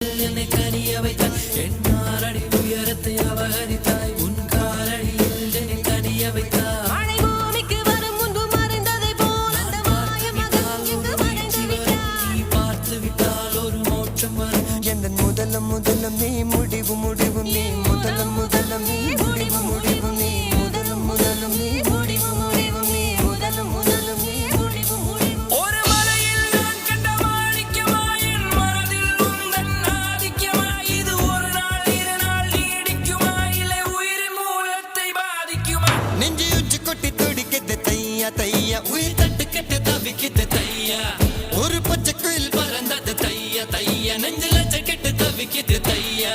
என்னை கனிய வைத்தாய் என் மாரடி உயரத்தை அபகரித்தாய் உன் காலடியில் என்னை கனிய வைத்தாய் மழை பூமிக்கு வரும் முன்பு மறைந்ததை போல் அந்த மாய மகன் இங்கு மறைந்து விட்டாய் நீ பார்த்து விட்டால் ஒரு மோட்சம் வரும் எந்த முதலம் முதலம் நீ முடிவு முடிவு நீ முதலம் முதலம் நீ முடிவு முடிவு நீ முதலம் முதலம் நீ முடிவு முடிவு நீ முதலம் முதலம் நீ முடிவு முடிவு ஒரு மலையில் நான் கண்ட மாணிக்கமாயின் மனதில் உந்தன் ஆதிக்கமா இது ஒரு நாள் இரு நாள் நீடிக்குமா இல்லை உயிரின் மூலத்தை பாதிக்குமா நெஞ்சு உச்சி கொட்டி துடிக்குது தையா தையா உயிர் தட்டு கெட்டு தவிக்குது தையா ஒரு பச்சை குயில் பறந்தது தையா தையா நெஞ்சில கெட்டு தவிக்குது தையா